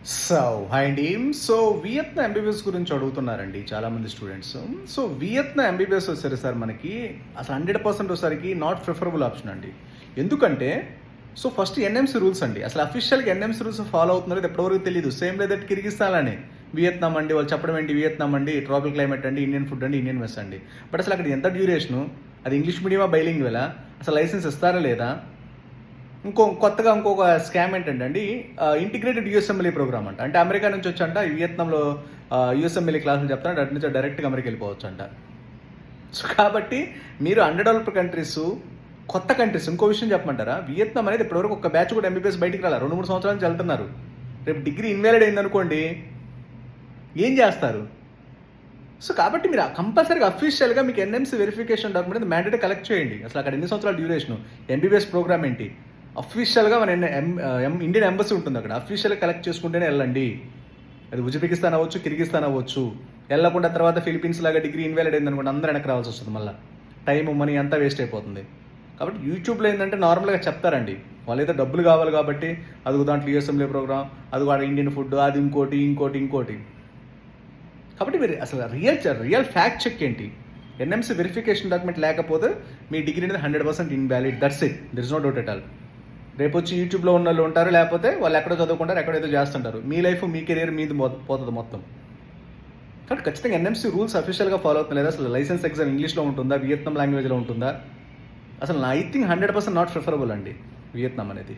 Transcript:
So hi అండి. So Vietnam MBBS గురించి అడుగుతున్నారండి చాలామంది స్టూడెంట్స్. సో వియత్నాం ఎంబీబీఎస్ వచ్చేసరి సార్ మనకి అసలు 100% వచ్చేసరికి నాట్ ప్రిఫరబుల్ ఆప్షన్ అండి. ఎందుకంటే సో ఫస్ట్ ఎన్ఎంసీ రూల్స్ అండి. అసలు అఫీషియల్గా ఎన్ఎంసీ రూల్స్ ఫాలో అవుతున్నారు ఎప్పటివరకు తెలియదు. సేమ్ లేదంటే కిర్గిస్తాన్ అని వియత్నాం అండి, వాళ్ళు చెప్పడం ఏంటి వియత్నాం అండి, ట్రాపికల్ క్లైమేట్ అండి, ఇండియన్ ఫుడ్ అండి, ఇండియన్ మెస్ అండి. బట్ అసలు అక్కడ ఎంత డ్యూరేషను, అది ఇంగ్లీష్ మీడియమా బైలింగ్వెలా, అసలు లైసెన్స్ ఇస్తారా లేదా. కొత్తగా ఇంకొక స్కామ్ ఏంటంటే అండి, ఇంటిగ్రేటెడ్ యూఎస్ఎంఎల్ఏ ప్రోగ్రామ్ అంట. అంటే అమెరికా నుంచి వచ్చంట వియత్నాంలో యూఎస్ఎంఎల్ఏ క్లాసులు చెప్తాను, అటు నుంచి డైరెక్ట్గా అమెరికా వెళ్ళిపోవచ్చు అంట. సో కాబట్టి మీరు అండర్ డెవలప్డ్ కంట్రీస్, కొత్త కంట్రీస్, ఇంకో విషయం చెప్పమంటారా, వియత్నాం అనేది ఇప్పటివరకు ఒక బ్యాచ్ కూడా ఎంబీబీఎస్ బయటికి రాలా, 2-3 సంవత్సరాల నుంచి వెళ్తున్నారు. రేపు డిగ్రీ ఇన్వాలిడ్ అయిందనుకోండి, ఏం చేస్తారు. సో కాబట్టి మీరు కంపల్సరీగా అఫీషియల్గా మీకు NMC verification document mandate collect చేయండి. అసలు అక్కడ ఎన్ని సంవత్సరాల డ్యూరేషన్, ఎంబీబీఎస్ ప్రోగ్రామ్ ఏంటి, అఫీషియల్గా మన ఇండియన్ ఎంబసీ ఉంటుంది అక్కడ, అఫీషియల్గా కలెక్ట్ చేసుకుంటేనే వెళ్ళండి. అది ఉజ్బెకిస్తాన్ అవ్వచ్చు, కిర్గిస్తాన్ అవ్వచ్చు. వెళ్ళకుండా తర్వాత ఫిలిపీన్స్ లాగా డిగ్రీ ఇన్వాలిడ్ అయింది అనుకోండి, అందరూ వెనక్కి రావాల్సి వస్తుంది, మళ్ళీ టైం మనీ అంతా వేస్ట్ అయిపోతుంది. కాబట్టి యూట్యూబ్లో ఏంటంటే నార్మల్గా చెప్తారండి, వాళ్ళు అయితే డబ్బులు కావాలి కాబట్టి అది దాంట్లో యూఎస్ఎంఎల్ఏ ప్రోగ్రామ్, అది కూడా ఇండియన్ ఫుడ్, అది ఇంకోటి. కాబట్టి మీరు అసలు రియల్ ఫ్యాక్ట్ చెక్ ఏంటి, ఎన్ఎంసీ వెరిఫికేషన్ డాక్యుమెంట్ లేకపోతే మీ డిగ్రీ అనేది 100% invalid. That's it, there is no doubt at all. రేపు వచ్చి యూట్యూబ్లో ఉన్న వాళ్ళు ఉంటారు, లేకపోతే వాళ్ళు ఎక్కడో చదువుకుంటారు, ఎక్కడైతే చేస్తుంటారు. మీ లైఫ్, మీ కెరీర్ మీది పోతుంది మొత్తం. కాబట్టి ఖచ్చితంగా ఎన్ఎంసీ రూల్స్ అఫీషియల్గా ఫాలో అవుతుంది లేదా, అసలు లైసెన్స్ ఎగ్జామ్ ఇంగ్లీష్లో ఉంటుందా, వియత్నాం లాంగ్వేజ్లో ఉంటుందా, అసలు ఐ థింక్ 100% నాట్ ప్రిఫరబుల్ అండి వియత్నాం అనేది.